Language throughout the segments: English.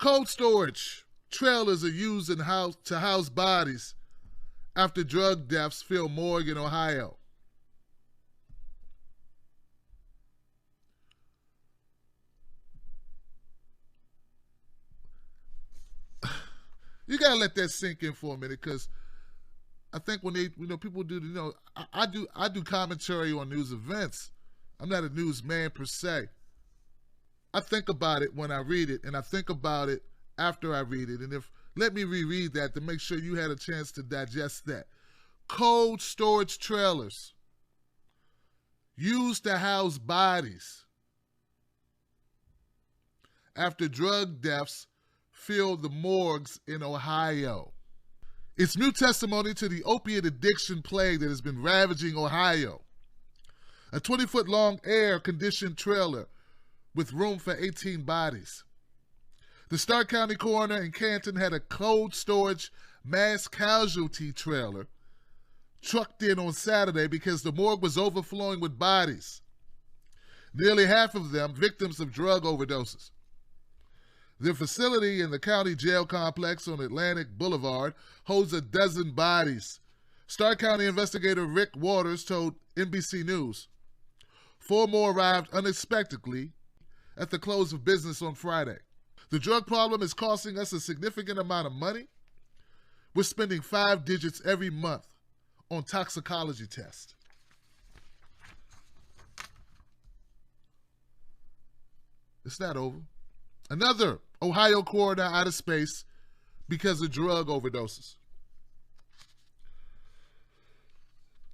Cold storage trailers are used to house bodies after drug deaths fill morgue in Ohio. You gotta let that sink in for a minute, because I think when people do, I do commentary on news events. I'm not a newsman per se. I think about it when I read it, and I think about it after I read it. And let me reread that to make sure you had a chance to digest that. Cold storage trailers used to house bodies after drug deaths filled the morgues in Ohio. It's new testimony to the opiate addiction plague that has been ravaging Ohio. A 20-foot-long air-conditioned trailer with room for 18 bodies. The Stark County coroner in Canton had a cold storage mass casualty trailer trucked in on Saturday because the morgue was overflowing with bodies, nearly half of them victims of drug overdoses. The facility in the county jail complex on Atlantic Boulevard holds a dozen bodies. Stark County investigator Rick Waters told NBC News. 4 more arrived unexpectedly at the close of business on Friday. The drug problem is costing us a significant amount of money. We're spending 5 digits every month on toxicology tests. It's not over. Another Ohio coroner out of space because of drug overdoses.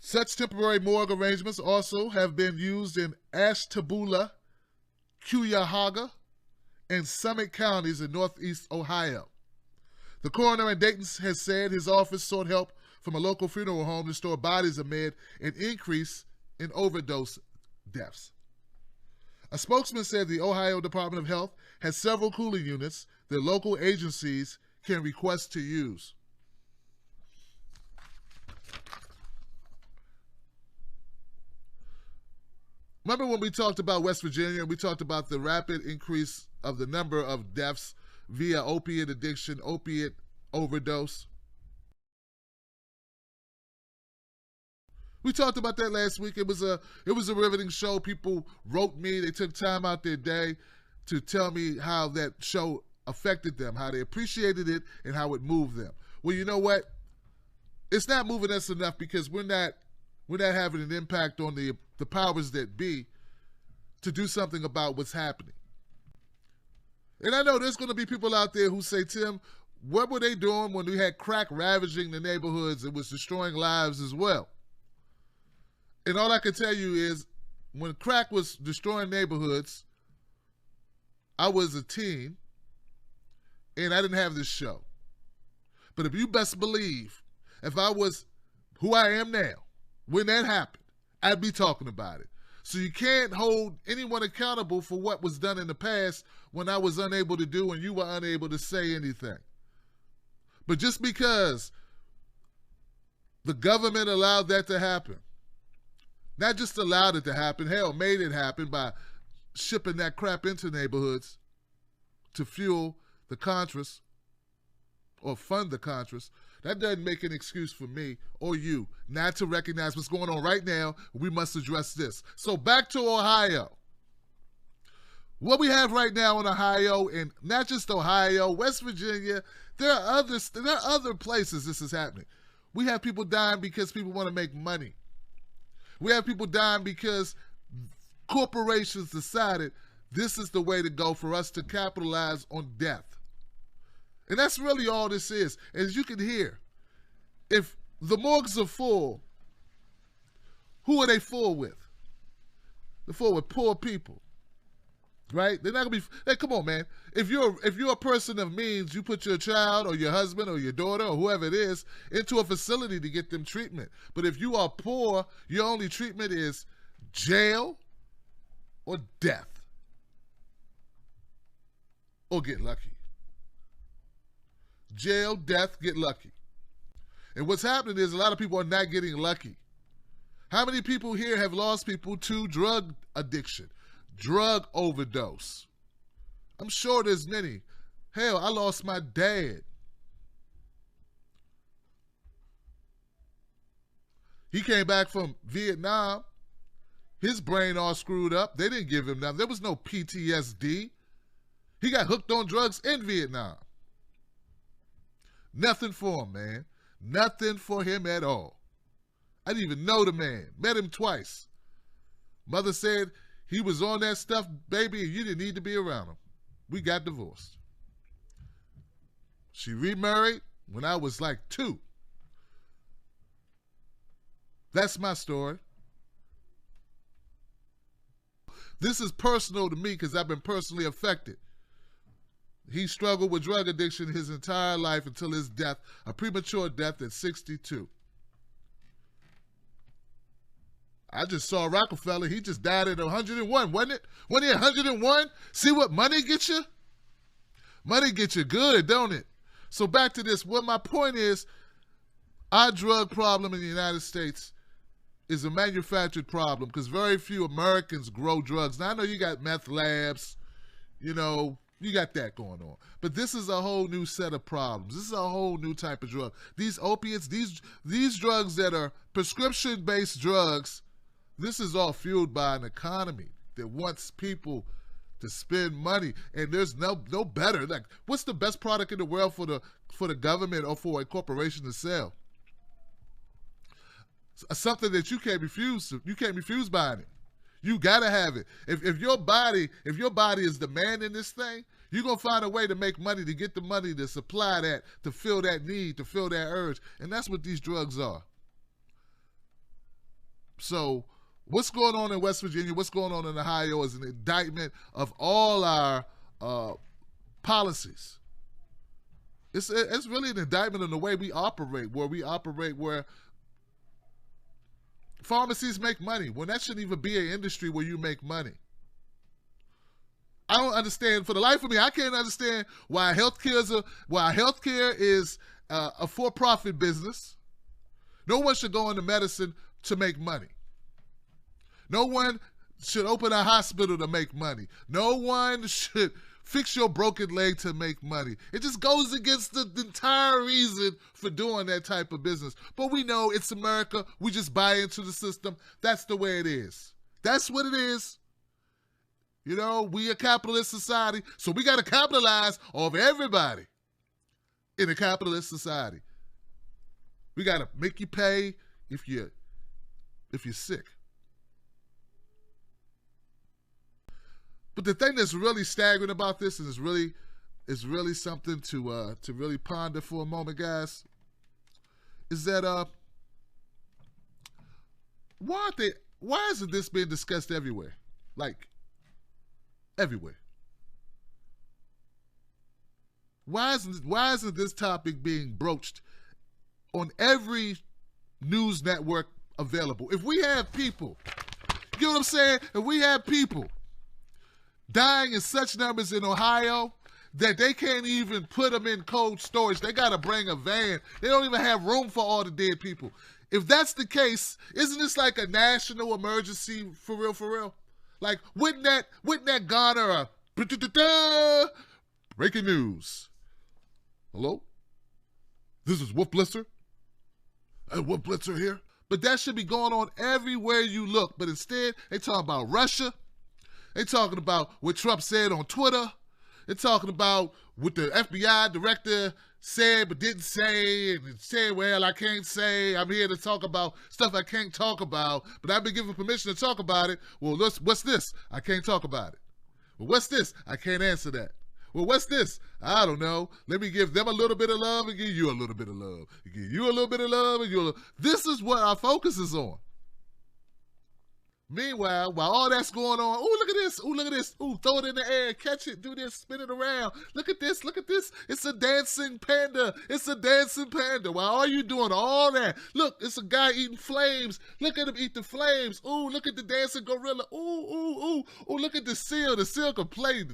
Such temporary morgue arrangements also have been used in Ashtabula, Cuyahoga, and Summit counties in northeast Ohio. The coroner in Dayton has said his office sought help from a local funeral home to store bodies amid an increase in overdose deaths. A spokesman said the Ohio Department of Health has several cooling units that local agencies can request to use. Remember when we talked about West Virginia, we talked about the rapid increase of the number of deaths via opiate addiction, opiate overdose? We talked about that last week. It was a riveting show. People wrote me. They took time out their day to tell me how that show affected them, how they appreciated it, and how it moved them. Well, you know what? It's not moving us enough because we're not having an impact on the powers that be to do something about what's happening. And I know there's going to be people out there who say, Tim, what were they doing when we had crack ravaging the neighborhoods? It was destroying lives as well. And all I can tell you is when crack was destroying neighborhoods, I was a teen and I didn't have this show. But if you best believe, if I was who I am now, when that happened, I'd be talking about it. So you can't hold anyone accountable for what was done in the past when I was unable to do and you were unable to say anything. But just because the government allowed that to happen, not just allowed it to happen, hell, made it happen by shipping that crap into neighborhoods to fuel the Contras or fund the Contras, that doesn't make an excuse for me or you not to recognize what's going on right now. We must address this. So back to Ohio. What we have right now in Ohio, and not just Ohio, West Virginia, there are other places this is happening. We have people dying because people want to make money. We have people dying because corporations decided this is the way to go for us to capitalize on death. And that's really all this is. As you can hear, if the morgues are full, who are they full with? They're full with poor people, right? They're not gonna be. Hey, come on, man. If you're a person of means, you put your child or your husband or your daughter or whoever it is into a facility to get them treatment. But if you are poor, your only treatment is jail or death, or get lucky. Jail, death, get lucky. And what's happening is a lot of people are not getting lucky. How many people here have lost people to drug addiction, drug overdose? I'm sure there's many. Hell, I lost my dad. He came back from Vietnam. His brain all screwed up. They didn't give him nothing. There was no PTSD. He got hooked on drugs in Vietnam. Nothing for him, man. Nothing for him at all. I didn't even know the man. Met him twice. Mother said he was on that stuff, baby, and you didn't need to be around him. We got divorced. She remarried when I was like 2. That's my story. This is personal to me because I've been personally affected. He struggled with drug addiction his entire life until his death, a premature death at 62. I just saw Rockefeller. He just died at 101, wasn't it? Wasn't he 101? See what money gets you? Money gets you good, don't it? So back to this. What my point is, our drug problem in the United States is a manufactured problem because very few Americans grow drugs. Now, I know you got meth labs, you know, you got that going on. But this is a whole new set of problems. This is a whole new type of drug. These opiates, these drugs that are prescription-based drugs, this is all fueled by an economy that wants people to spend money. And there's no better. Like, what's the best product in the world for the government or for a corporation to sell? Something that you can't refuse. You can't refuse buying it. You gotta have it. If your body is demanding this thing, you're gonna find a way to make money, to get the money to supply that, to fill that need, to fill that urge. And that's what these drugs are. So what's going on in West Virginia, what's going on in Ohio is an indictment of all our policies. It's really an indictment on the way we operate, where pharmacies make money when that shouldn't even be an industry where you make money. I don't understand. For the life of me, I can't understand why healthcare is a for-profit business. No one should go into medicine to make money. No one should open a hospital to make money. No one should fix your broken leg to make money. It just goes against the entire reason for doing that type of business. But we know it's America. We just buy into the system. That's the way it is. That's what it is. You know, we a capitalist society, so we got to capitalize off everybody in a capitalist society. We got to make you pay if you're sick. But the thing that's really staggering about this, and is really something to really ponder for a moment, guys, is that why isn't this being discussed everywhere? Like, everywhere. Why isn't this topic being broached on every news network available? If we have people, you know what I'm saying? If we have people dying in such numbers in Ohio that they can't even put them in cold storage. They got to bring a van. They don't even have room for all the dead people. If that's the case, isn't this like a national emergency for real, for real? Like, wouldn't that garner a breaking news? Hello? This is Wolf Blitzer? Wolf Blitzer here? But that should be going on everywhere you look. But instead, they talking about Russia. They talking about what Trump said on Twitter. They're talking about what the FBI director said but didn't say, and said, well, I can't say. I'm here to talk about stuff I can't talk about, but I've been given permission to talk about it. Well, what's this? I can't talk about it. Well, what's this? I can't answer that. Well, what's this? I don't know. Let me give them a little bit of love and give you a little bit of love. Give you a little bit of love and you. This is what our focus is on. Meanwhile, while all that's going on, oh, look at this. Oh, look at this. Oh, throw it in the air, catch it, do this, spin it around. Look at this. Look at this. It's a dancing panda. It's a dancing panda. While all you doing all that, look, it's a guy eating flames. Look at him eat the flames. Oh, look at the dancing gorilla. Oh, look at the seal. The seal can play.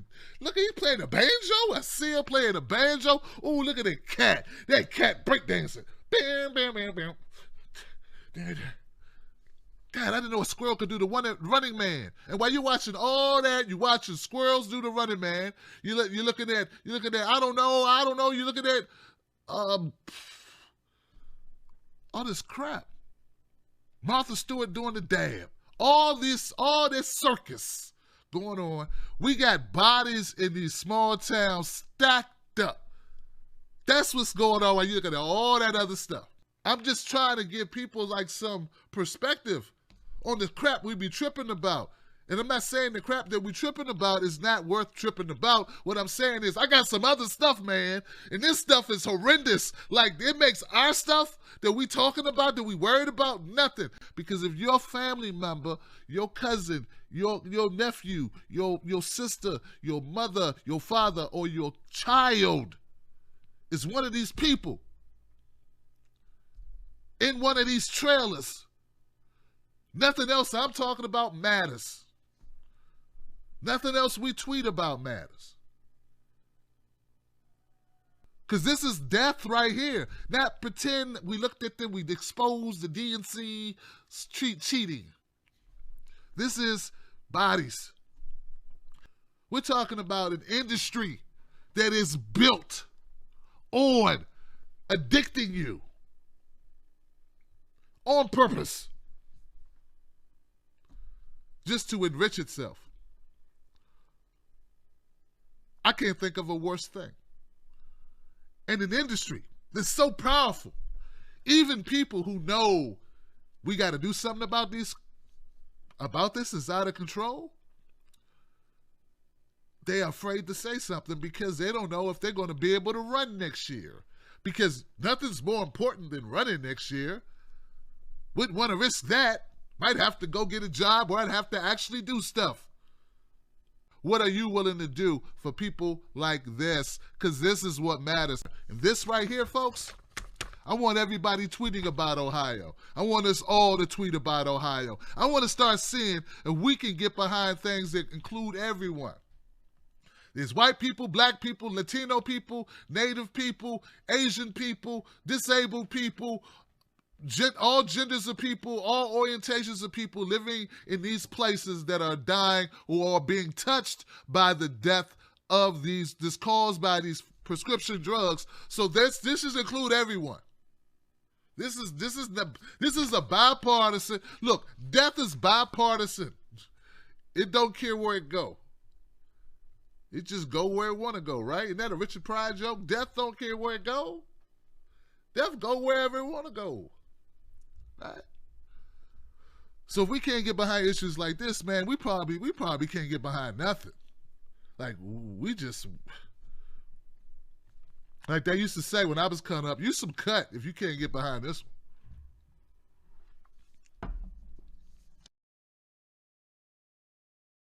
Look, he's playing a banjo. A seal playing a banjo. Oh, look at that cat. That cat breakdancing. Bam, bam, bam, bam. God, I didn't know a squirrel could do the running man. And while you're watching all that, you're watching squirrels do the running man. You're looking at, I don't know. You're looking at all this crap. Martha Stewart doing the dab. All this circus going on. We got bodies in these small towns stacked up. That's what's going on while you're looking at all that other stuff. I'm just trying to give people like some perspective on the crap we be tripping about. And I'm not saying the crap that we tripping about is not worth tripping about. What I'm saying is I got some other stuff, man. And this stuff is horrendous. Like, it makes our stuff that we talking about, that we worried about, nothing. Because if your family member, your cousin, your nephew, your sister, your mother, your father, or your child is one of these people in one of these trailers, nothing else I'm talking about matters. Nothing else we tweet about matters. Because this is death right here. Not pretend we looked at them, we exposed the DNC cheating. This is bodies. We're talking about an industry that is built on addicting you on purpose just to enrich itself. I can't think of a worse thing. And an industry that's so powerful, even people who know we got to do something about this is out of control, they are afraid to say something because they don't know if they're going to be able to run next year. Because nothing's more important than running next year. Wouldn't want to risk that. Might have to go get a job, or I'd have to actually do stuff. What are you willing to do for people like this? Because this is what matters. And this right here, folks, I want everybody tweeting about Ohio. I want us all to tweet about Ohio. I want to start seeing if we can get behind things that include everyone. There's white people, black people, Latino people, Native people, Asian people, disabled people, all genders of people, all orientations of people living in these places that are dying or are being touched by the death of this caused by these prescription drugs. So this should include everyone. This is a bipartisan. Look, death is bipartisan. It don't care where it go. It just go where it want to go, right? Isn't that a Richard Pryor joke? Death don't care where it go. Death go wherever it want to go. Right? So if we can't get behind issues like this, man, we probably can't get behind nothing. Like like they used to say when I was coming up, you some cut if you can't get behind this one.